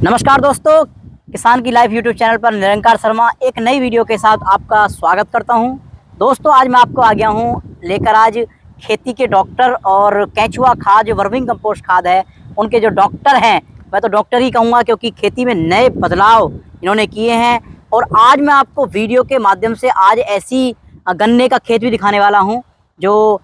नमस्कार दोस्तों, किसान की लाइफ यूट्यूब चैनल पर निरंकार शर्मा एक नई वीडियो के साथ आपका स्वागत करता हूं। दोस्तों, आज मैं आपको आ गया हूं लेकर आज खेती के डॉक्टर और केंचुआ खाद जो वर्मिंग कंपोस्ट खाद है उनके जो डॉक्टर हैं, मैं तो डॉक्टर ही कहूँगा क्योंकि खेती में नए बदलाव इन्होंने किए हैं। और आज मैं आपको वीडियो के माध्यम से आज ऐसी गन्ने का खेत भी दिखाने वाला हूँ जो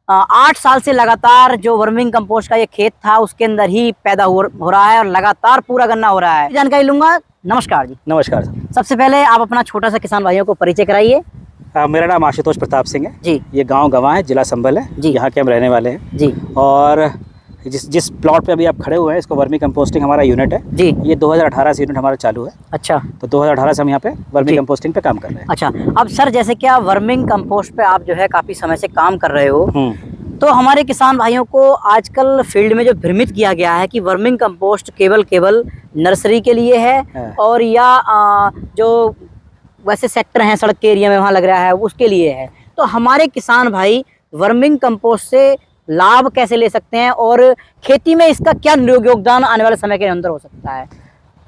8 साल से लगातार जो वर्मिंग कंपोस्ट का ये खेत था उसके अंदर ही पैदा हो रहा है और लगातार पूरा गन्ना हो रहा है। जानकारी लूंगा। नमस्कार जी। नमस्कार। सबसे पहले आप अपना छोटा सा किसान भाइयों को परिचय कराइए। मेरा नाम आशुतोष प्रताप सिंह है जी। ये गांव गवां है, जिला संभल है जी। यहाँ के हम रहने वाले हैं जी। और जिस प्लॉट पे अभी आप खड़े हुए हैं इसको वर्मी कंपोस्टिंग हमारा यूनिट है जी। ये 2018 से यूनिट हमारा चालू है। अच्छा। तो 2018 से हम यहाँ पे वर्मी कंपोस्टिंग पे काम कर रहे हैं। अच्छा, अब सर जैसे क्या वर्मिंग कंपोस्ट पे आप जो है काफी समय से काम कर रहे हो, तो हमारे किसान भाइयों को आजकल फील्ड में जो भ्रमित किया गया है कि वर्मिंग कंपोस्ट केवल नर्सरी के लिए है और या जो वैसे सेक्टर हैं सड़क के एरिया में वहाँ लग रहा है उसके लिए है। तो हमारे किसान भाई वर्मिंग कंपोस्ट से लाभ कैसे ले सकते हैं और खेती में इसका क्या योगदान आने वाले समय के अंदर हो सकता है?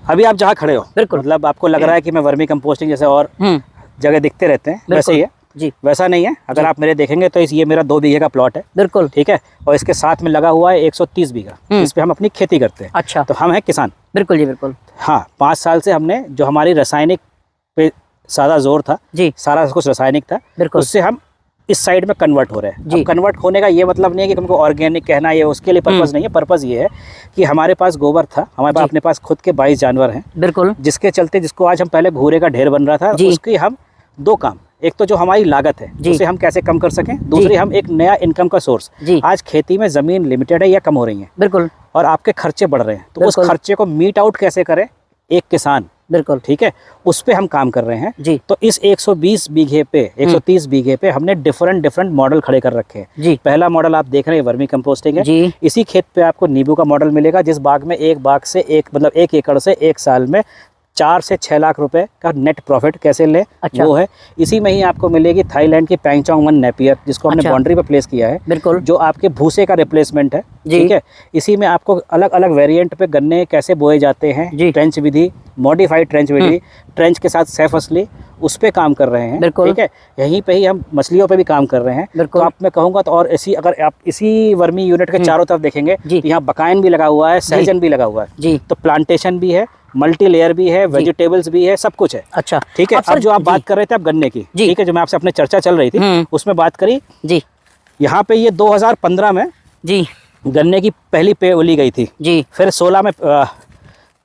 अभी आप जहाँ खड़े हो बिल्कुल मतलब आपको लग रहा है कि मैं वर्मी कंपोस्टिंग जैसे और जगह दिखते रहते हैं वैसे ही है जी। वैसा नहीं है। अगर आप मेरे देखेंगे तो ये मेरा 2 बीघे का प्लॉट है बिल्कुल, ठीक है। और इसके साथ में लगा हुआ है 130 बीघा, इस पे हम अपनी खेती करते हैं। अच्छा। तो हम हैं किसान बिल्कुल जी बिल्कुल। हाँ, 5 साल से हमने जो हमारी रासायनिक पे सारा जोर था जी, सारा कुछ रासायनिक था बिल्कुल, उससे हम इस साइड में कन्वर्ट हो रहे हैं जी। कन्वर्ट होने का ये मतलब नहीं है कि हमको ऑर्गेनिक कहना है, उसके लिए पर्पज़ नहीं है। पर्पज़ ये है कि हमारे पास गोबर था, हमारे पास अपने पास खुद के 22 जानवर हैं बिल्कुल, जिसके चलते जिसको आज हम पहले घूरे का ढेर बन रहा था उसकी हम 2 काम, एक तो जो हमारी लागत है उसे हम कैसे कम कर सकें, दूसरी हम एक नया इनकम का सोर्स। आज खेती में जमीन लिमिटेड है या कम हो रही है बिल्कुल, और आपके खर्चे बढ़ रहे हैं, तो उस खर्चे को मीट आउट कैसे करे एक किसान बिल्कुल, ठीक है, उस पे हम काम कर रहे हैं जी। तो इस 120 बीघे पे 130 बीघे पे हमने डिफरेंट मॉडल खड़े कर रखे हैं जी। पहला मॉडल आप देख रहे हैं वर्मी कंपोस्टिंग है जी। इसी खेत पे आपको नींबू का मॉडल मिलेगा, जिस बाग में एक बाग से मतलब 1 एकड़ से 1 साल में 4 से 6 लाख रुपए का नेट प्रॉफिट कैसे ले। अच्छा। वो है। इसी में ही आपको मिलेगी थाईलैंड की पैंगचोंग 1 नेपियर, जिसको हमने बाउंड्री पे प्लेस किया है बिल्कुल, जो आपके भूसे का रिप्लेसमेंट है ठीक है। इसी में आपको अलग अलग वेरिएंट पे गन्ने कैसे बोए जाते हैं, ट्रेंच विधि, मॉडिफाइड ट्रेंच विधि, ट्रेंच के साथ सैफ असली, उस पे काम कर रहे हैं ठीक है। यहीं पे ही हम मछलियों पे भी काम कर रहे हैं। तो आप मैं कहूँगा तो और इसी अगर आप इसी वर्मी यूनिट के चारों तरफ देखेंगे तो यहाँ बकाइन भी लगा हुआ है, सहजन भी लगा हुआ है जी। तो प्लांटेशन भी है, मल्टी लेयर भी है, वेजिटेबल्स भी है, सब कुछ है। अच्छा, ठीक है। अब जो आप बात कर रहे थे आप गन्ने की, ठीक है, जो मैं आपसे अपने चर्चा चल रही थी उसमें बात करी जी। यहाँ पे ये 2015 में जी गन्ने की पहली पेड़ ली गई थी जी, फिर 16 में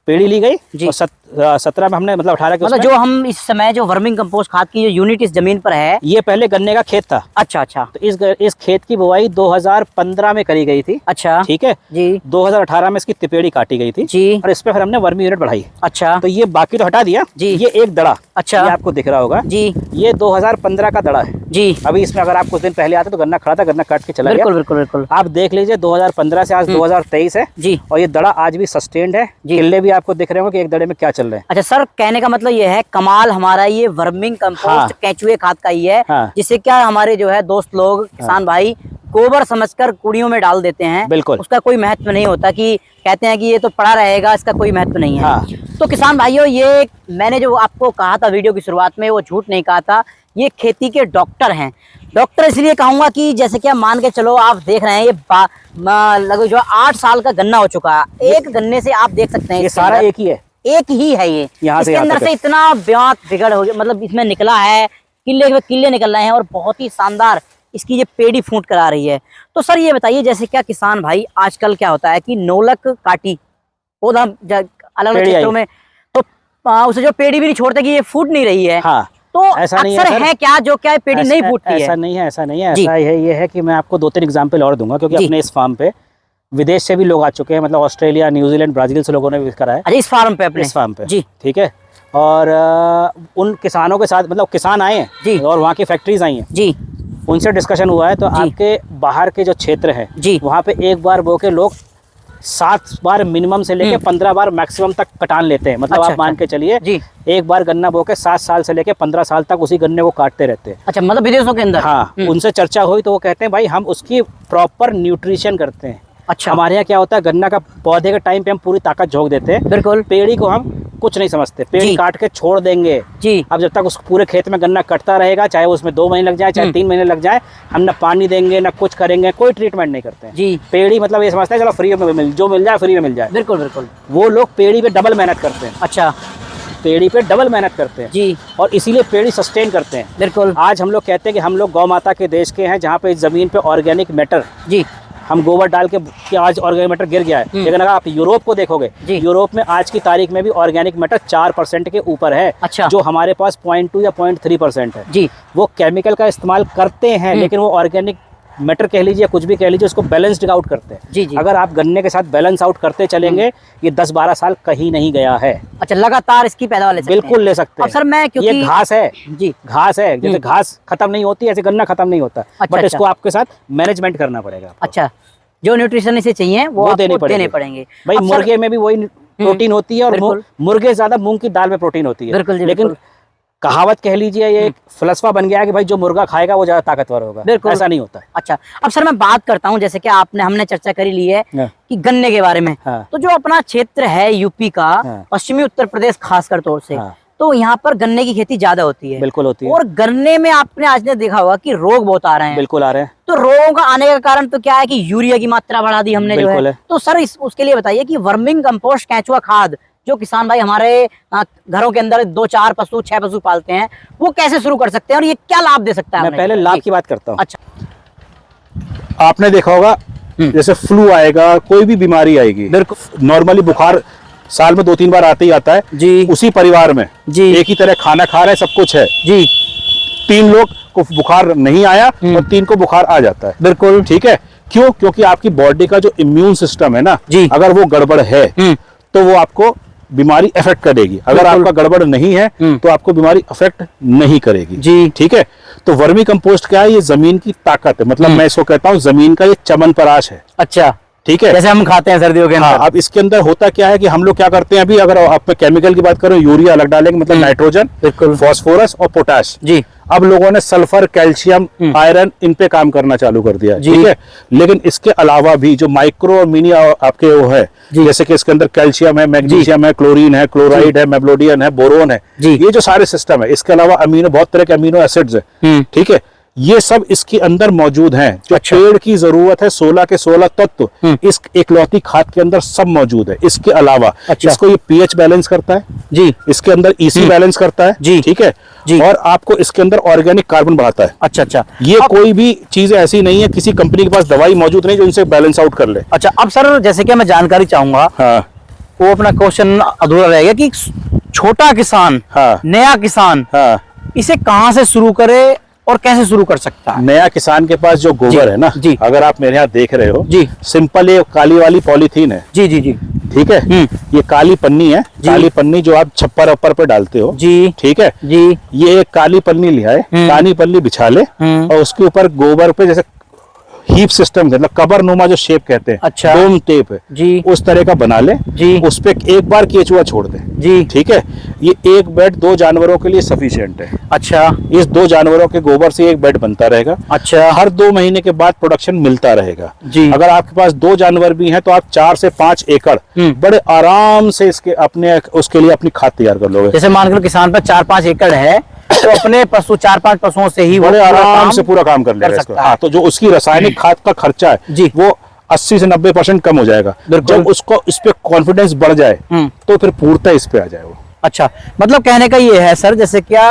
पेड़ी ली गई जी, और 17 में हमने मतलब 18 के मतलब जो हम इस समय जो वर्मिंग कंपोस्ट खाद की जो यूनिट इस जमीन पर है, ये पहले गन्ने का खेत था। अच्छा अच्छा। तो इस खेत की बुआई 2015 में करी गई थी। अच्छा, ठीक है जी। 2018 में इसकी तिपेड़ी काटी गई थी जी, और इस पे फिर हमने वर्मी यूनिट बढ़ाई। अच्छा। तो ये बाकी तो हटा दिया जी। ये एक दड़ा, अच्छा, ये आपको दिख रहा होगा जी, ये 2015 का दड़ा है जी। अभी इसमें अगर आप कुछ दिन पहले आते तो गन्ना खड़ा था, गन्ना काट के चला गया बिल्कुल बिल्कुल बिल्कुल। आप देख लीजिए 2015 से आज 2023 है जी, और ये दड़ा आज भी सस्टेन्ड है। किले भी आपको दिख रहे होंगे कि एक दड़े में क्या चल रहे हैं। अच्छा सर, कहने का मतलब ये है कमाल हमारा ये वर्मिंग कंपोस्ट केंचुए खाद का ही है, जिसे क्या हमारे जो है दोस्त लोग किसान भाई गोबर समझकर कुड़ियों में डाल देते हैं बिल्कुल, उसका कोई महत्व नहीं होता, कि कहते हैं कि ये तो पड़ा रहेगा, इसका कोई महत्व नहीं है। तो किसान भाइयों, ये मैंने जो आपको कहा था वीडियो की शुरुआत में वो झूठ नहीं कहा था, ये खेती के डॉक्टर हैं। डॉक्टर इसलिए कहूँगा कि जैसे क्या मान के चलो आप देख रहे हैं ये लगभग जो 8 साल का गन्ना हो चुका है। एक गन्ने से आप देख सकते हैं ये सारा एक ही है, एक ही है ये, इसके अंदर से इतना ब्यात बिगड़ हो गया, मतलब इसमें निकला है, किले निकल रहे हैं और बहुत ही शानदार इसकी ये पेड़ी फूट कर आ रही है। तो सर ये बताइए, जैसे क्या किसान भाई आजकल क्या होता है कि नोलक काटी पौधा अलग अलग क्षेत्रों में, तो उसे जो पेड़ी भी नहीं छोड़ते कि ये फूट नहीं रही है। हाँ। तो ऐसा नहीं है क्या जो क्या पेड़ी नहीं फूटती है? ऐसा नहीं है, ऐसा नहीं है, ऐसा है ये है कि मैं आपको 2-3 एग्जाम्पल और दूंगा, क्योंकि अपने इस फार्म पे विदेश से भी लोग आ चुके हैं, मतलब ऑस्ट्रेलिया, न्यूजीलैंड, ब्राजील से लोगों ने भी करा है। अच्छा, इस फार्म पे अपने इस फार्म पे जी, ठीक है। और उन किसानों के साथ मतलब किसान आए हैं जी, और वहाँ की फैक्ट्रीज आई हैं जी, उनसे डिस्कशन हुआ है। तो आपके बाहर के जो क्षेत्र है जी, वहाँ पे एक बार बो के लोग 7 बार मिनिमम से लेके 15 बार मैक्सिमम तक कटान लेते हैं। मतलब आप मान के चलिए एक बार गन्ना बो के 7 साल से लेके 15 साल तक उसी गन्ने को काटते रहते हैं। अच्छा, मतलब विदेशों के अंदर? हाँ, उनसे चर्चा हुई तो वो कहते हैं भाई हम उसकी प्रॉपर न्यूट्रिशन करते हैं। अच्छा। हमारे यहाँ क्या होता है, गन्ना का पौधे के टाइम पे हम पूरी ताकत झोंक देते हैं, बिल्कुल। पेड़ी को हम कुछ नहीं समझते, पेड़ी काट के छोड़ देंगे जी। अब जब तक उस पूरे खेत में गन्ना कटता रहेगा, चाहे उसमें 2 महीने लग जाए, चाहे 3 महीने लग जाए, हम ना पानी देंगे ना कुछ करेंगे, कोई ट्रीटमेंट नहीं करते हैं जी। पेड़ी मतलब ये समझते हैं चलो फ्री में जो मिल जाए फ्री में मिल जाए। बिल्कुल बिल्कुल। वो लोग पेड़ी पे डबल मेहनत करते हैं। अच्छा। पेड़ी पे डबल मेहनत करते हैं जी। और इसीलिए पेड़ी सस्टेन करते हैं। बिल्कुल। आज हम लोग कहते हैं कि हम लोग गौ माता के देश के हैं, जहाँ पे इस जमीन पे ऑर्गेनिक मैटर, जी, हम गोबर डाल के आज ऑर्गेनिक मैटर गिर गया है। लेकिन अगर आप यूरोप को देखोगे, यूरोप में आज की तारीख में भी ऑर्गेनिक मैटर 4% के ऊपर है। अच्छा। जो हमारे पास 0.2 या 0.3% है। जी। वो केमिकल का इस्तेमाल करते हैं, लेकिन वो ऑर्गेनिक मैटर कह लीजिए, कुछ भी कह लीजिए, उसको बैलेंस्ड आउट करते हैं। जी जी। अगर आप गन्ने के साथ बैलेंस आउट करते चलेंगे, ये 10-12 साल कहीं नहीं गया है। अच्छा, लगातार इसकी पैदावार ले सकते हैं। बिल्कुल ले सकते हैं। अब सर मैं क्योंकि ये घास है जी, घास है, जैसे घास खत्म नहीं होती ऐसे गन्ना खत्म नहीं होता। बट इसको आपके साथ मैनेजमेंट करना पड़ेगा। अच्छा, जो न्यूट्रिशन इसे चाहिए वो देने पड़ेंगे। भाई मुर्गे में भी वही प्रोटीन होती है, और मुर्गे ज्यादा मूंग की दाल में प्रोटीन होती है। लेकिन कहावत कह लीजिए, ये एक फलसफा बन गया है कि भाई जो मुर्गा खाएगा वो ज्यादा ताकतवर होगा। बिल्कुल ऐसा नहीं होता है। अच्छा, अब सर मैं बात करता हूँ, जैसे कि हमने चर्चा करी ली है कि गन्ने के बारे में। तो जो अपना क्षेत्र है यूपी का, पश्चिमी उत्तर प्रदेश खासकर तौर से, तो यहाँ पर गन्ने की खेती ज्यादा होती है। बिल्कुल होती है। और गन्ने में आपने आज ने देखा होगा कि रोग बहुत आ रहे हैं। बिल्कुल आ रहे हैं। तो रोगों का आने का कारण तो क्या है कि यूरिया की मात्रा बढ़ा दी हमने जो है। तो सर उसके लिए बताइए कि वर्मिंग कंपोस्ट केंचुआ खाद जो किसान भाई हमारे घरों के अंदर 2-4 पशु 6 पशु पालते हैं, वो कैसे शुरू कर सकते हैं और ये क्या लाभ दे सकता है? मैं पहले लाभ की बात करता हूँ। अच्छा, आपने देखा होगा जैसे फ्लू आएगा, कोई भी बीमारी आएगी, नॉर्मली बुखार साल में 2-3 बार आते ही आता है जी। उसी परिवार में जी, एक ही तरह खाना खा रहे हैं, सब कुछ है जी, 3 लोग को बुखार नहीं आया और 3 को बुखार आ जाता है। बिल्कुल ठीक है। क्यों? क्योंकि आपकी बॉडी का जो इम्यून सिस्टम है ना जी, अगर वो गड़बड़ है तो वो आपको बीमारी अफेक्ट करेगी। अगर आपका गड़बड़ नहीं है तो आपको बीमारी अफेक्ट नहीं करेगी जी। ठीक है। तो वर्मी कंपोस्ट क्या है? ये जमीन की ताकत है, मतलब मैं इसको कहता हूँ जमीन का ये चमनप्राश है। अच्छा, ठीक है, जैसे हम खाते हैं सर्दियों के अंदर। हाँ, अब इसके अंदर होता क्या है कि हम लोग क्या करते हैं, अभी अगर आप केमिकल की बात करें, यूरिया अलग डालेंगे, मतलब नाइट्रोजन, फॉस्फोरस और पोटाश जी। अब लोगों ने सल्फर, कैल्शियम, आयरन इन पे काम करना चालू कर दिया, ठीक है। लेकिन इसके अलावा भी जो माइक्रो और मिनी आपके वो है, जैसे कि इसके अंदर कैल्शियम है, मैग्नीशियम है, क्लोरीन है, क्लोराइड है, मेबलोडियन है, बोरोन है, ये जो सारे सिस्टम है, इसके अलावा अमीनो, बहुत तरह के अमीनो एसिड्स है, ठीक है, ये सब इसके अंदर मौजूद हैं। जो पेड़ की जरूरत है 16 के 16 तत्व इस एकलौती खाद के अंदर सब मौजूद है। इसके अलावा इसको ये पीएच बैलेंस करता है जी, इसके अंदर ईसी बैलेंस करता है जी, ठीक है जी, और आपको इसके अंदर ऑर्गेनिक कार्बन बढ़ाता है। अच्छा अच्छा, ये कोई भी चीज ऐसी नहीं है, किसी कंपनी के पास दवाई मौजूद नहीं जो इनसे बैलेंस आउट कर ले। अच्छा, अब सर जैसे कि मैं जानकारी चाहूंगा, हाँ, वो अपना क्वेश्चन अधूरा रहेगा कि छोटा किसान, हाँ, नया किसान, हाँ, इसे कहाँ से शुरू करे और कैसे शुरू कर सकता है? नया किसान के पास जो गोबर है ना जी, अगर आप मेरे यहाँ देख रहे हो जी, सिंपल ये काली वाली पॉलीथीन है जी जी जी, ठीक है, ये काली पन्नी है, काली पन्नी जो आप छप्पर अप्पर पे डालते हो जी, ठीक है जी, ये एक काली पन्नी लिया है, काली पन्नी बिछा ले और उसके ऊपर गोबर पे जैसे हीप सिस्टम, मतलब कबर नुमा जो शेप कहते हैं, अच्छा, डोम टेप जी, उस तरह का बना ले जी, उस पे एक बार केचुआ छोड़ दे जी, ठीक है। ये एक बेड 2 जानवरों के लिए सफिशिएंट है। अच्छा, इस 2 जानवरों के गोबर से एक बेड बनता रहेगा। अच्छा, हर 2 महीने के बाद प्रोडक्शन मिलता रहेगा जी। अगर आपके पास 2 जानवर भी हैं तो आप 4 से 5 एकड़ बड़े आराम से इसके अपने उसके लिए अपनी खाद तैयार कर लोगे। जैसे मान लो किसान पर 4-5 एकड़ है तो अपने 4-5 पशुओं से ही बड़े आराम से पूरा काम कर लेगा। हाँ, तो जो उसकी रासायनिक खाद का खर्चा है जी, वो 80 से 90% कम हो जाएगा। जब उसको इस पे कॉन्फिडेंस बढ़ जाए तो फिर पूर्णतः इस पे आ जाए वो। अच्छा, मतलब कहने का ये है सर, जैसे क्या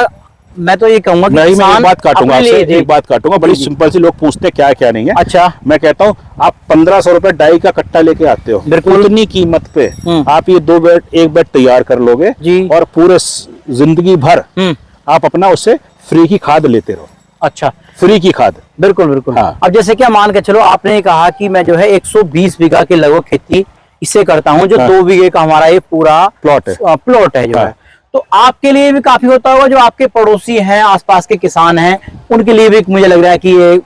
मैं तो ये कहूंगा, नहीं मैं एक बात काटूंगा आपसे, एक बात काटूंगा, बड़ी सिंपल सी, लोग पूछते क्या क्या नहीं है। अच्छा, मैं कहता हूँ आप 1500 रुपए डाई का कट्टा लेके आते हो, बिल्कुल उतनी कीमत पे आप ये 2 बेड 1 बेड तैयार कर लोगे जी, और पूरे जिंदगी भर आप अपना उससे फ्री की खाद लेते रहो। अच्छा, फ्री की खाद, बिल्कुल बिल्कुल। हाँ। अब जैसे क्या मान के चलो, आपने कहा कि मैं जो है 120 बीघा के लगभग खेती इससे करता हूँ, जो 2 बीघे का हमारा ये पूरा प्लॉट है जो है, तो आपके लिए भी काफी होता होगा, जो आपके पड़ोसी हैं, आसपास के किसान हैं, उनके लिए भी मुझे लग रहा है कि ये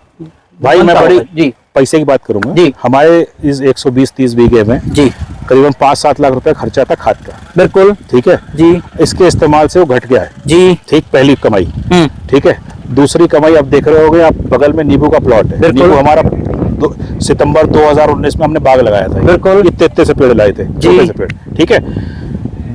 भाई मैं बड़ी जी पैसे की बात करूंगा जी। हमारे इस 120-30 बीघे में जी करीबन 5-7 लाख रुपए खर्चा था खाद का। बिल्कुल ठीक है जी। इसके इस्तेमाल से वो घट गया है जी, ठीक, पहली कमाई, ठीक है। दूसरी कमाई आप देख रहे होगे, आप बगल में नींबू का प्लॉट है, नींबू हमारा सितंबर 2019 में हमने बाग लगाया था। बिल्कुल। इतने से पेड़ लाए थे, छोटे से पेड़, ठीक है।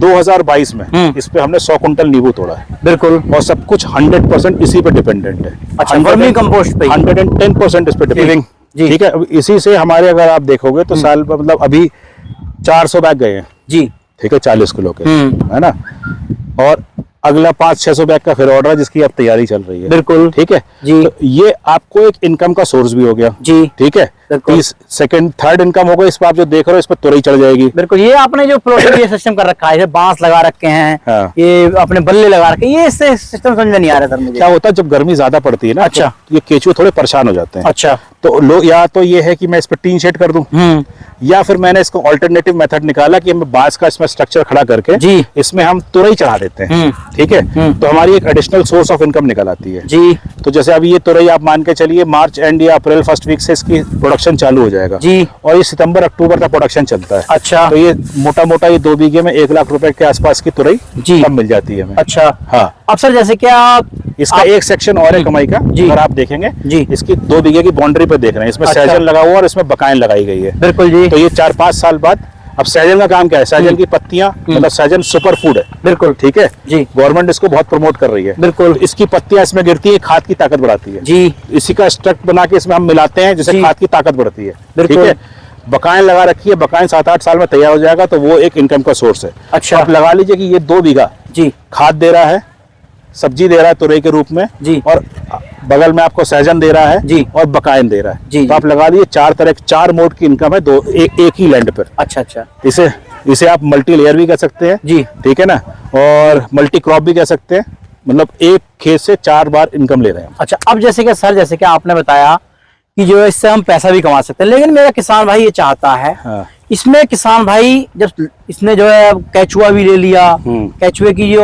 2022 में इस पे हमने 100 कुंटल नींबू तोड़ा है। बिल्कुल। और सब कुछ 100% इसी पे डिपेंडेंट है। अच्छा, वर्मी कंपोस्ट पे 110% इस पे डिपेंडेंट, ठीक है। इसी से हमारे, अगर आप देखोगे तो साल में मतलब अभी 400 बैग गए हैं जी, ठीक है, 40 किलो के, है ना। और अगला 500-600 बैग का फिर ऑर्डर है जिसकी अब तैयारी चल रही है। बिल्कुल, ठीक है जी। तो ये आपको एक इनकम का सोर्स भी हो गया जी, ठीक है। सेकंड थर्ड इनकम होगा। इस पर आप जो देख रहे हो, इस पर तुरई चढ़ जाएगी। बिल्कुल। ये आपने जो प्रोडक्ट ये सिस्टम कर रखा है, बांस लगा रखे हैं, हाँ। ये अपने बल्ले लगा रखे हैं, ये इससे सिस्टम समझ में नहीं आ रहा सर मुझे। क्या होता है जब गर्मी ज्यादा पड़ती है ना, अच्छा, तो ये केचुए थोड़े परेशान हो जाते हैं। अच्छा, तो लोग या तो ये है कि मैं इस पर टीन शेड कर दूं, या फिर मैंने इसको ऑल्टरनेटिव मेथड निकाला कि हम बांस का इसमें स्ट्रक्चर खड़ा करके जी इसमें हम तुरई चढ़ा देते हैं, ठीक है। तो हमारी एक एडिशनल सोर्स ऑफ इनकम निकल आती है जी। तो जैसे अभी ये तुरई आप मान के चलिए मार्च एंड या अप्रैल फर्स्ट वीक से इसकी प्रोडक्शन चालू हो जाएगा जी, और ये सितंबर अक्टूबर तक प्रोडक्शन चलता है। अच्छा, तो ये मोटा मोटा ये 2 बीघे में 1 लाख रुपए के आसपास की तुरई जी कम मिल जाती है हमें। अच्छा, हाँ। अब सर जैसे क्या इसका एक सेक्शन और है कमाई का, अगर आप देखेंगे जी, इसकी 2 बीघे की बाउंड्री पे देख रहे हैं, इसमें सहजन लगा हुआ और इसमें बकायन लगाई गई है। बिल्कुल जी। तो ये 4-5 साल बाद, अब सहजन का काम क्या है, सहजन की पत्तियां, मतलब सहजन सुपर फूड है। बिल्कुल, ठीक है जी। गवर्नमेंट इसको बहुत प्रमोट कर रही है। बिल्कुल। तो इसकी पत्तियां इसमें गिरती है, खाद की ताकत बढ़ाती है जी। इसी का स्ट्रक्ट बना के इसमें हम मिलाते हैं, जिससे खाद की ताकत बढ़ती है। ठीक है। बकायन लगा रखी है, बकायन 7-8 साल में तैयार हो जाएगा, तो वो एक इनकम का सोर्स है। अच्छा, आप लगा लीजिए कि ये 2 बीघा जी खाद दे रहा है, सब्जी दे रहा है तुरई के रूप में जी, और बगल में आपको सहजन दे रहा है जी, और बकायन दे रहा है जी। तो आप लगा लीजिए 4 मोड की इनकम है एक ही लैंड पर। अच्छा अच्छा। इसे आप मल्टी लेयर भी कह सकते हैं जी, ठीक है ना, और मल्टी क्रॉप भी कह सकते हैं, मतलब एक खेत से 4 बार इनकम ले रहे हैं। अच्छा, अब जैसे कि सर, जैसे कि आपने बताया कि जो है इससे हम पैसा भी कमा सकते हैं, लेकिन मेरा किसान भाई ये चाहता है, हाँ। इसमें किसान भाई जब इसने जो है कैचुआ भी ले लिया, कैचुए की जो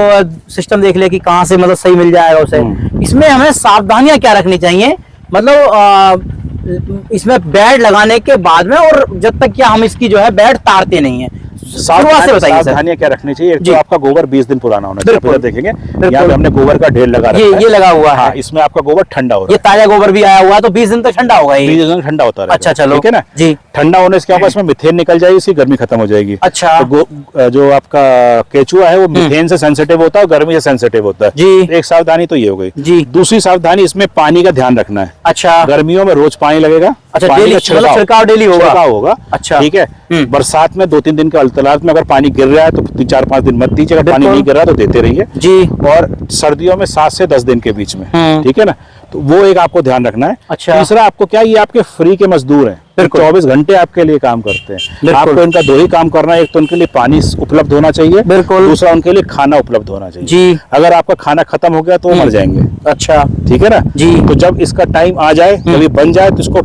सिस्टम देख लिया कि कहाँ से मतलब सही मिल जाएगा उसे, इसमें हमें सावधानियां क्या रखनी चाहिए, मतलब इसमें बेड लगाने के बाद में और जब तक क्या हम इसकी जो है बेड तारते नहीं है, सावधानियां क्या रखनी चाहिए। तो आपका गोबर 20 दिन पुराना होना चाहिए। देखेंगे यहाँ पे हमने गोबर का ढेर लगा रखा है, ये लगा हुआ है, इसमें आपका गोबर ठंडा हो रहा है, ये ताजा गोबर भी आया हुआ है, तो 20 दिन तक ठंडा होगा, 20 दिन ठंडा होता है। अच्छा, चलो, ठीक है ना जी। ठंडा होने से क्या होगा, इसमें मीथेन निकल जाएगी, इसकी गर्मी खत्म हो जाएगी। अच्छा, तो जो आपका केचुआ है वो मीथेन से सेंसिटिव होता है और गर्मी से सेंसिटिव होता है जी। एक सावधानी तो ये हो गई जी। दूसरी सावधानी, इसमें पानी का ध्यान रखना है। अच्छा, गर्मियों में रोज पानी लगेगा। अच्छा, छिड़काव डेली होगा। अच्छा, ठीक है। बरसात में 2-3 दिन के अल्तरात में अगर पानी गिर रहा है तो 4-5 दिन मत दीजिए, अगर पानी नहीं गिर रहा तो देते रहिए जी। और सर्दियों में 7 से 10 दिन के बीच में, ठीक है ना, तो वो एक आपको ध्यान रखना है। अच्छा, तीसरा आपको क्या, ये आपके फ्री के मजदूर हैं, 24 घंटे आपके लिए काम करते हैं। आपको इनका 2 ही काम करना है, एक तो उनके लिए पानी उपलब्ध होना चाहिए, बिल्कुल, दूसरा उनके लिए खाना उपलब्ध होना चाहिए जी। अगर आपका खाना खत्म हो गया तो वो मर जाएंगे। अच्छा, ठीक है ना जी। तो जब इसका टाइम आ जाए, जब ये बन जाए, तो इसको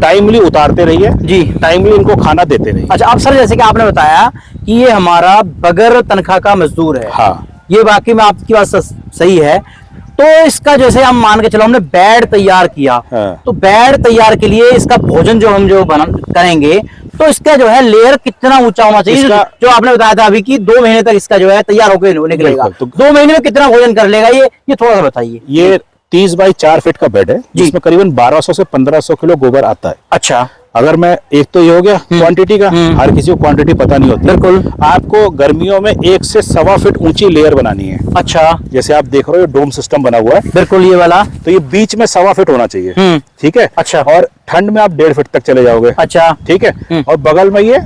टाइमली उतारते रहिए जी, टाइमली इनको खाना देते रहिए। अच्छा, अब सर जैसे कि आपने बताया कि ये हमारा बगैर तनख्वाह का मजदूर है, हाँ, ये वाकई में आपकी बात सही है। तो इसका जैसे हम मान के चलो हमने बेड तैयार किया, हाँ। तो बेड तैयार के लिए इसका भोजन जो हम करेंगे, तो इसका जो है लेयर कितना ऊंचा होना चाहिए, जो आपने बताया था अभी कि 2 महीने तक इसका जो है तैयार होकर निकलेगा, तो 2 महीने में कितना भोजन कर लेगा ये थोड़ा सा बताइए। ये 30 बाई 4 फीट का बेड है, जिसमें करीबन 1200 से 1500 किलो गोबर आता है। अच्छा, अगर मैं एक तो ये हो गया क्वांटिटी का, हर किसी को क्वांटिटी पता नहीं होती। बिल्कुल, आपको गर्मियों में 1 से 1.25 फीट ऊंची लेयर बनानी है। अच्छा, जैसे आप देख रहे हो डोम सिस्टम बना हुआ है, बिल्कुल ये वाला, तो ये बीच में 1.25 फीट होना चाहिए, ठीक है। अच्छा, और ठंड में आप 1.5 फीट तक चले जाओगे। अच्छा, ठीक है। और बगल में ये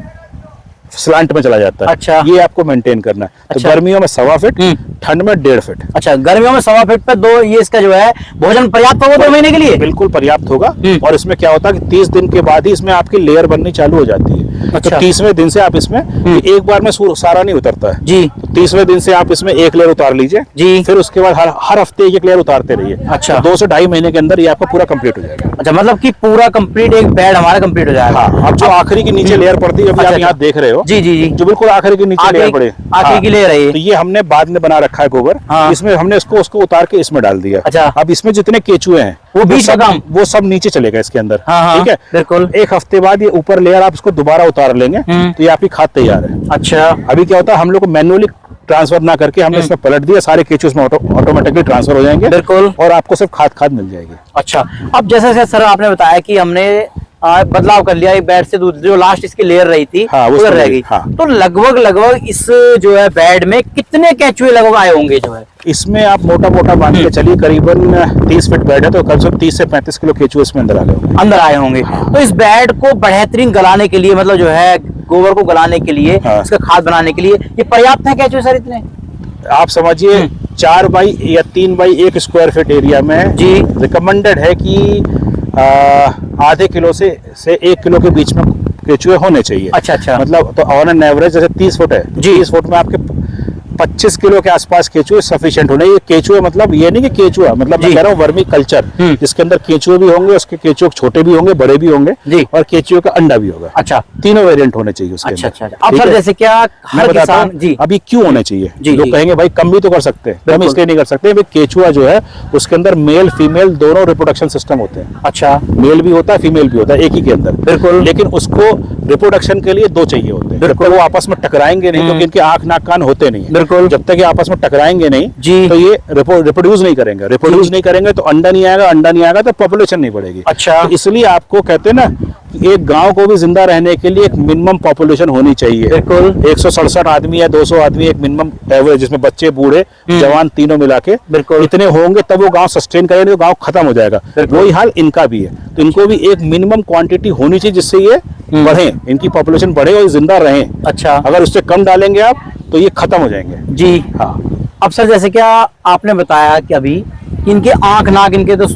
स्लांट में चला जाता है। अच्छा, ये आपको मेंटेन करना है। अच्छा, तो गर्मियों में 1.25 फीट, ठंड में 1.5 फीट। अच्छा, गर्मियों में 1.25 फीट पे 2, ये इसका जो है भोजन पर्याप्त होगा 2 महीने के लिए? बिल्कुल पर्याप्त होगा। और इसमें क्या होता है कि 30 दिन के बाद ही इसमें आपकी लेयर बननी चालू हो जाती है। अच्छा, तो 30वें दिन से आप इसमें एक बार में सारा नहीं उतरता है जी। तो 30वें दिन से आप इसमें 1 लेयर उतार लीजिए जी, फिर उसके बाद हर हफ्ते 1 लेयर उतारते रहिए। अच्छा, 2 से 2.5 महीने के अंदर ये आपका पूरा कंप्लीट हो जाएगा। अच्छा, मतलब कि पूरा कंप्लीट एक बेड हमारा कंप्लीट हो जाएगा। हाँ, अब जो आखिरी की नीचे लेयर पड़ती है, आप यहाँ देख रहे हो जी जी जी, जो बिल्कुल आखिरी की नीचे लेयर पड़े, आखिरी की लेयर है, तो ये हमने बाद में बना रखा है गोबर। इसमें हमने उसको उतार के इसमें डाल दिया। अच्छा, अब इसमें जितने केचुए हैं वो बीच का काम, वो सब नीचे चलेगा इसके अंदर। ठीक है, बिल्कुल। 1 हफ्ते बाद ये ऊपर लेयर आप इसको दोबारा उतार लेंगे, तो ये आपकी खाद तैयार है। अच्छा, अभी क्या होता है, हम लोग को मैन्युअली ट्रांसफर ना करके हमने इसमें पलट दिया, सारे केचुए इसमें ऑटोमेटिकली ट्रांसफर हो जाएंगे। बिल्कुल, और आपको सिर्फ खाद मिल जाएगी। अच्छा, अब जैसे सर आपने बताया कि हमने बदलाव कर लिया, बेड से जो लास्ट इसकी लेयर रही थी उधर रह गई। तो लगभग इस जो है बेड में कितने केंचुए लगभग आए होंगे जो है? इसमें आप मोटा मोटा मान के चलिए करीबन 30 फीट बेड है, तो कम से कम 30 से 35 किलो केंचुए इसमें अंदर आए होंगे। तो इस बेड को बेहतरीन गलाने के लिए, मतलब जो है गोबर को गलाने के लिए, इसका खाद बनाने के लिए ये पर्याप्त है केंचुए सर इतने? आप समझिए 4 बाई या 3 बाई 1 स्क्वायर फीट एरिया में जी रिकमेंडेड है कि आधे किलो से 1 किलो के बीच में केंचुए होने चाहिए। अच्छा। मतलब तो ऑन एन एवरेज जैसे 30 फुट है जी, 30 फुट में आपके 25 किलो के आसपास केंचुए सफिशिएंट होने। ये केंचुए मतलब ये नहीं कि केंचुआ, मतलब मैं कह रहा हूँ वर्मी कल्चर, जिसके अंदर केंचुए भी होंगे, उसके केंचुए छोटे भी होंगे, बड़े भी होंगे और केंचुए का अंडा भी होगा। अच्छा, तीनों वेरिएंट होने चाहिए उसके अंदर। अच्छा। अब सर जैसे क्या मैं बताता हूँ जी अभी क्यों होने चाहिए। लोग कहेंगे भाई कम भी तो कर सकते हैं, कम इसलिए नहीं कर सकते। केंचुआ जो है उसके अंदर मेल फीमेल दोनों रिप्रोडक्शन सिस्टम होते हैं। अच्छा, मेल भी होता है फीमेल भी होता है एक ही के अंदर। बिल्कुल। लेकिन उसको रिप्रोडक्शन के लिए 2 चाहिए होते हैं। बिल्कुल। वो आपस में टकराएंगे नहीं, क्योंकि इनके आंख नाक कान होते नहीं। बिल्कुल। जब तक आपस में टकराएंगे नहीं जी, तो ये रिप्रोड्यूस नहीं करेंगे। रिप्रोड्यूस नहीं करेंगे तो अंडा नहीं आएगा तो पॉपुलेशन नहीं बढ़ेगी। अच्छा, तो इसलिए आपको कहते हैं ना कि एक गांव को भी जिंदा रहने के लिए एक मिनिमम पॉपुलेशन होनी चाहिए। बिल्कुल। 167 आदमी या 200 आदमी एक मिनिमम एवरेज, जिसमें बच्चे बूढ़े जवान तीनों मिला के बिल्कुल इतने होंगे, तब वो गांव सस्टेन करेंगे, तो गांव खत्म हो जाएगा। वही हाल इनका भी है, तो इनको भी एक मिनिमम क्वांटिटी होनी चाहिए जिससे ये बढ़े, इनकी पॉपुलेशन बढ़े और जिंदा रहें। अच्छा, अगर उससे कम डालेंगे आप तो ये खत्म हो जाएंगे जी। हाँ। अब सर जैसे क्या आपने बताया कि अभी इनके आंख नाक इनके तो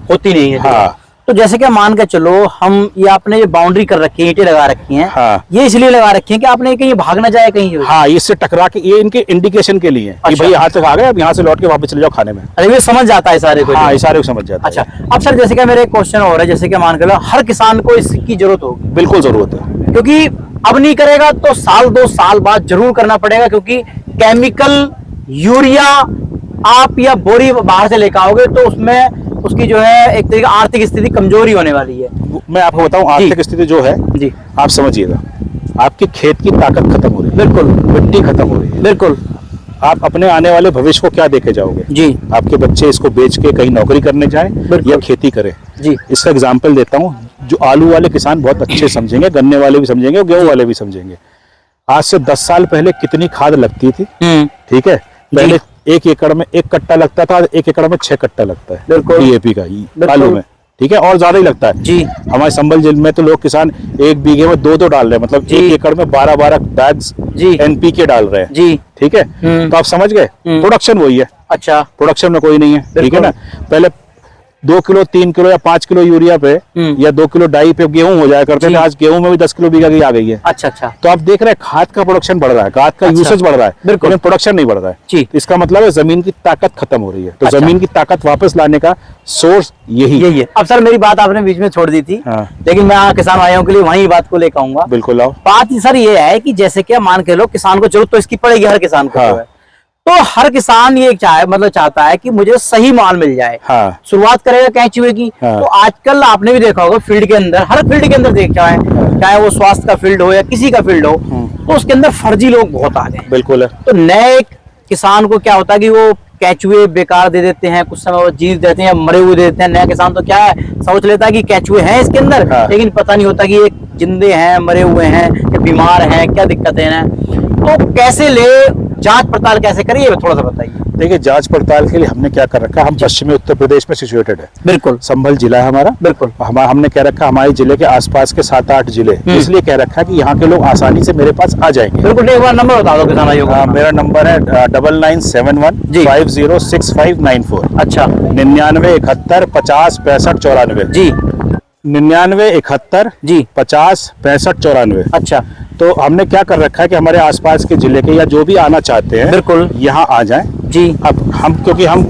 होती नहीं है। हाँ। तो जैसे क्या मान के चलो हम ये आपने ये बाउंड्री कर रखी है, ईंटें लगा रखी हैं। हाँ। ये इसलिए लगा रखी है कि आपने कहीं भाग ना जाए कहीं। हाँ, इससे टकरा के, ये इनके इंडिकेशन के लिए कि भाई यहाँ तक आ गए, अब यहाँ से लौट के वापस चले जाओ खाने में। अरे ये समझ जाता है सारे को। हाँ, ये सारे को समझ जाता है। अच्छा, अब सर जैसे क्या मेरा एक क्वेश्चन हो रहा है, जैसे कि मान के लो हर किसान को इसकी जरूरत होगी। बिल्कुल जरूरत है, क्योंकि अब नहीं करेगा तो साल 2 साल बाद जरूर करना पड़ेगा, क्योंकि केमिकल यूरिया आप या बोरी बाहर से लेकर आओगे तो उसमें उसकी जो है एक तरीके आर्थिक स्थिति कमजोरी होने वाली है। मैं आपको बताऊं आर्थिक स्थिति जो है जी, आप समझिएगा, आपके खेत की ताकत खत्म हो रही है। बिल्कुल। मिट्टी खत्म हो रही है। बिल्कुल। आप अपने आने वाले भविष्य को क्या देके जाओगे जी? आपके बच्चे इसको बेच के कहीं नौकरी करने जाएं या खेती करें जी। इसका एग्जाम्पल देता हूँ, जो आलू वाले किसान बहुत अच्छे समझेंगे, गन्ने वाले भी समझेंगे और गेहूं वाले भी समझेंगे। आज से 10 साल पहले कितनी खाद लगती थी? ठीक है, पहले 1 एकड़ में 1 कट्टा लगता था, 1 एकड़ में 6 कट्टा लगता है DAP का आलू में। ठीक है, और ज्यादा ही लगता है जी। हमारे संभल जिले में तो लोग किसान 1 बीघे में 2 डाल रहे हैं, मतलब 1 एकड़ में 12 बैग्स NPK डाल रहे हैं जी। ठीक है, तो आप समझ गए, प्रोडक्शन वही है। अच्छा, प्रोडक्शन में कोई नहीं है। ठीक है ना, पहले 2 किलो 3 किलो या 5 किलो यूरिया पे या 2 किलो डाई पे गेहूं हो जाया करते थे, आज गेहूं में भी 10 किलो बीघा की आ गई है। अच्छा। तो आप देख रहे हैं खाद का प्रोडक्शन बढ़ रहा है, खाद का यूसेज बढ़ रहा है, लेकिन प्रोडक्शन नहीं बढ़ रहा है जी। इसका मतलब है जमीन की ताकत खत्म हो रही है। तो जमीन की ताकत वापस लाने का सोर्स यही है। अब सर मेरी बात आपने बीच में छोड़ दी थी, लेकिन मैं किसान भाइयों के लिए वही बात को लेकर आऊंगा। बिल्कुल आओ। बात सर ये है कि जैसे क्या मान के लो किसान को जरूरत तो इसकी पड़ेगी, हर किसान को। तो हर किसान ये चाहता है कि मुझे सही माल मिल जाए। हाँ। शुरुआत करेगा केंचुए की। हाँ। तो आजकल आपने भी देखा होगा फील्ड के अंदर, हर फील्ड के अंदर देखा है, चाहे वो स्वास्थ्य का फील्ड हो या किसी का फील्ड हो, तो उसके अंदर फर्जी लोग बहुत आ गए। बिल्कुल है। तो नए किसान को क्या होता है कि वो केंचुए बेकार दे देते हैं, कुछ समय वो जीव देते हैं या मरे हुए दे देते हैं। नया किसान तो क्या है, सोच लेता है कि केंचुए हैं इसके अंदर। हाँ। लेकिन पता नहीं होता कि ये जिंदे हैं, मरे हुए हैं, या बीमार हैं, क्या दिक्कतें हैं। तो कैसे ले, जांच पड़ताल कैसे करिए, थोड़ा सा बताइए। देखिए, जांच पड़ताल के लिए हमने क्या कर रखा है, हम पश्चिमी उत्तर प्रदेश में सिचुएटेड है। बिल्कुल। संभल जिला है हमारा। बिल्कुल। हमने कह रखा हमारे जिले के आसपास के 7-8 जिले, इसलिए कह रखा है कि यहाँ के लोग आसानी से मेरे पास आ जाएंगे। बिल्कुल। एक बार नंबर बता दो किसान भाइयों का। मेरा नंबर है 9971506594। अच्छा। 99 71 50 65 94 जी। 99 71 जी 50 65 94। अच्छा। तो हमने क्या कर रखा है कि हमारे आसपास के जिले के या जो भी आना चाहते हैं बिल्कुल यहाँ आ जाएं जी। अब हम क्योंकि हम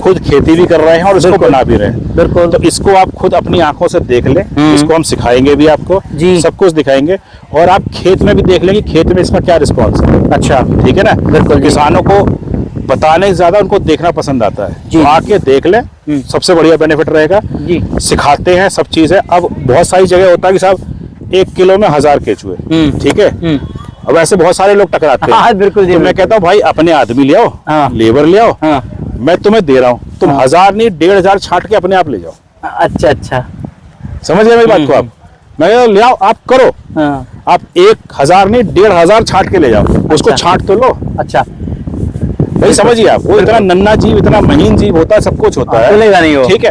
खुद खेती भी कर रहे हैं और इसको बना भी रहे हैं। बिल्कुल। तो इसको आप खुद अपनी आंखों से देख लें, इसको हम सिखाएंगे भी आपको जी, सब कुछ दिखाएंगे, और आप खेत में भी देख लेंगे खेत में इसका क्या रिस्पॉन्स है। अच्छा, ठीक है ना। बिल्कुल। किसानों को बताने से ज्यादा उनको देखना पसंद आता है, तो आके देख ले, सबसे बढ़िया बेनिफिट रहेगा जी। सिखाते हैं सब चीज है। अब बहुत सारी जगह होता है कि साहब 1 किलो में 1000 केंचुए, ठीक है। अब ऐसे बहुत सारे लोग टकराते हैं। हाँ, बिल्कुल जी। तो मैं कहता हूँ भाई अपने आदमी ले आओ। हाँ। लेबर ले आओ। हाँ। मैं तुम्हें दे रहा हूँ, तुम 1000 नहीं 1500 छांट के अपने आप ले जाओ। अच्छा। समझ गए मेरी बात को आप? मैं कह रहा हूं, ले आओ, आप करो। आप 1000 नहीं 1500 छांट के ले जाओ, उसको छांट तो लो। अच्छा भाई समझिए आप, वो इतना नन्ना जीव, इतना महीन जीव होता है, सब कुछ होता है, चलेगा नहीं वो। ठीक है।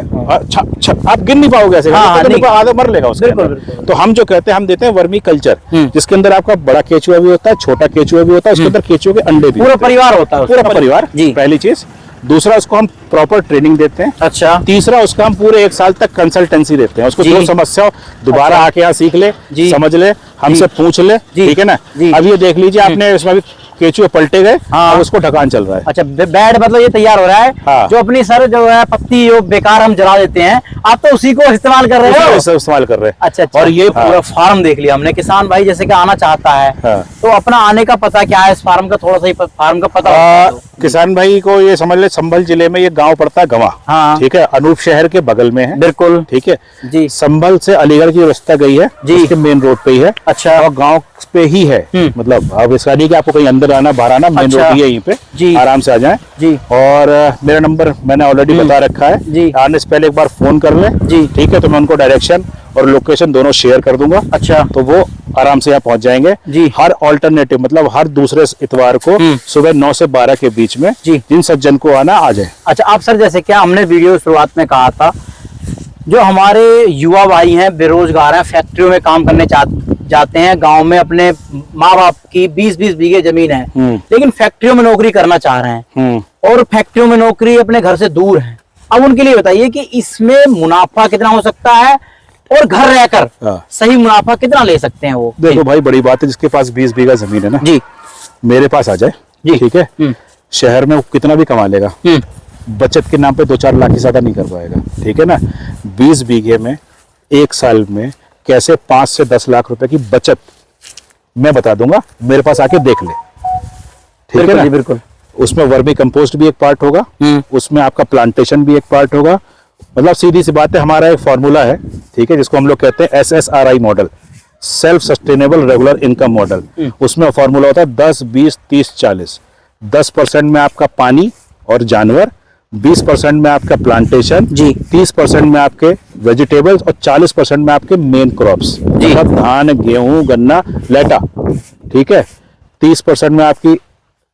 आप गिन नहीं पाओगे ऐसे, आधा मर लेगा उसके अंदर। तो हम जो कहते हैं, हम देते हैं वर्मी कल्चर, जिसके अंदर आपका बड़ा केचुआ भी होता है, छोटा केचुआ भी होता है, उसके अंदर केचुए के अंडे भी, पूरा परिवार होता है, पूरा परिवार, पहली चीज। दूसरा, उसको हम प्रॉपर ट्रेनिंग देते हैं। अच्छा। तीसरा, उसका हम पूरे 1 साल तक कंसल्टेंसी देते हैं। उसको जो समस्या हो दोबारा आके यहाँ सीख ले, समझ ले, हमसे पूछ ले, ठीक है ना। अब ये देख लीजिए, आपने इसमें भी केचुए पलटे गए, अब उसको ढकान चल रहा है। अच्छा, बेड मतलब ये तैयार हो रहा है। हाँ। जो अपनी सर जो है पत्ती जो बेकार हम जला देते हैं, आप तो उसी को इस्तेमाल कर रहे हो। इस्तेमाल कर रहे हैं। अच्छा, अच्छा। और ये पूरा फार्म देख लिया हमने। किसान भाई जैसे कि आना चाहता है, तो अपना आने का पता क्या है इस फार्म का, थोड़ा सा फार्म का पता। किसान भाई को ये समझ ले, संभल जिले में ये गांव पड़ता है गवा, ठीक है, अनूप शहर के बगल में है। बिल्कुल, ठीक है जी। संभल से अलीगढ़ की रास्ता गई है जी, उसके मेन रोड पे ही है। अच्छा। और गांव पे ही है, मतलब अब इसका नहीं कि आपको कहीं अंदर आना बाहर आना, मेन रोड ही है, यहीं पे जी, आराम से आ जाए जी। और मेरा नंबर मैंने ऑलरेडी बता रखा है जी, आने से पहले एक बार फोन कर ले जी, ठीक है। तो मैं उनको डायरेक्शन और लोकेशन दोनों शेयर कर दूंगा। अच्छा। तो वो आराम से यहाँ पहुंच जाएंगे जी। हर ऑल्टरनेटिव, मतलब हर दूसरे इतवार को सुबह 9 से 12 के बीच में जी, जिन सज्जन को आना आ जाए। अच्छा, आप सर जैसे क्या हमने वीडियो शुरुआत में कहा था, जो हमारे युवा भाई हैं, बेरोजगार हैं, फैक्ट्रियों में काम करने जाते हैं, गांव में अपने माँ बाप की 20-20 बीघे जमीन है, लेकिन फैक्ट्रियों में नौकरी करना चाह रहे हैं, और फैक्ट्रियों में नौकरी अपने घर से दूर है। अब उनके लिए बताइए कि इसमें मुनाफा कितना हो सकता है, और घर रहकर सही मुनाफा कितना ले सकते हैं वो? देखो भाई, बड़ी बात है, जिसके पास 20 बीघा जमीन है ना जी, मेरे पास आ जाए जी, ठीक है। शहर में वो कितना भी कमा लेगा, बचत के नाम पे 2-4 लाख से ज्यादा नहीं कर पाएगा, ठीक है ना। 20 बीघे में 1 साल में कैसे 5 से 10 लाख रुपए की बचत मैं बता दूंगा, मेरे पास आके देख ले, ठीक है ना। बिल्कुल। उसमें वर्मी कंपोस्ट भी एक पार्ट होगा, उसमें आपका प्लांटेशन भी एक पार्ट होगा। मतलब सीधी सी बात है, हमारा एक फॉर्मूला है, ठीक है, जिसको हम लोग कहते हैं SSRI model, self sustainable regular income model. उसमें फॉर्मूला होता है 10, 20, 30, 40। 10% में आपका पानी और जानवर, 20% में आपका प्लांटेशन जी, 30% में आपके वेजिटेबल्स और 40% में आपके मेन क्रॉप्स, मतलब धान, गेहूं, गन्ना, लेटा, ठीक है। 30% में आपकी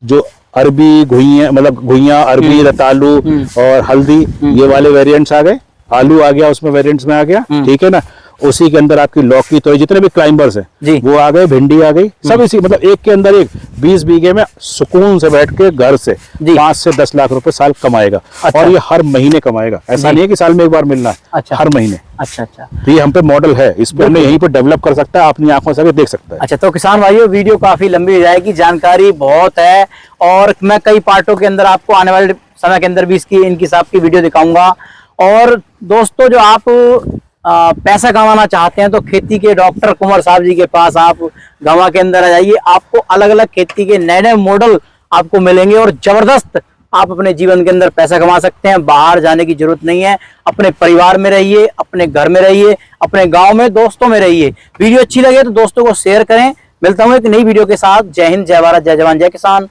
जो अरबी घुइयां, मतलब घुइयां, अरबी, रतालू और हल्दी, ये वाले वेरिएंट्स आ गए। आलू आ गया, उसमें वेरिएंट्स में आ गया, ठीक है ना। उसी के अंदर आपकी लौकी, तो जितने भी क्लाइंबर्स हैं वो आ गए, भिंडी आ गई, सब इसी, मतलब एक के अंदर एक। 20 बीघे में सुकून से बैठ के घर से 5 से 10 लाख रुपए साल कमाएगा। अच्छा। और ये हर महीने कमाएगा, ऐसा नहीं है कि साल में एक बार मिलना है। अच्छा। हर महीने। अच्छा अच्छा। तो ये हम पे मॉडल है, इस पे हमने यहीं पे डेवलप कर सकता है, अपनी आंखों से देख सकता है। अच्छा, तो किसान भाइयों, वीडियो काफी लंबी हो जाएगी, जानकारी बहुत है, और मैं कई पार्टों के अंदर आपको आने वाले समय के अंदर भी इनकी साहब की वीडियो दिखाऊंगा। और दोस्तों, जो आप पैसा कमाना चाहते हैं, तो खेती के डॉक्टर कुंवर साहब जी के पास आप गवा के अंदर आ जाइए। आपको अलग अलग खेती के नए नए मॉडल आपको मिलेंगे, और जबरदस्त आप अपने जीवन के अंदर पैसा कमा सकते हैं। बाहर जाने की जरूरत नहीं है, अपने परिवार में रहिए, अपने घर में रहिए, अपने गांव में दोस्तों में रहिए। वीडियो अच्छी लगे तो दोस्तों को शेयर करें। मिलता हूं एक नई वीडियो के साथ। जय हिंद, जय भारत, जय जवान, जय किसान।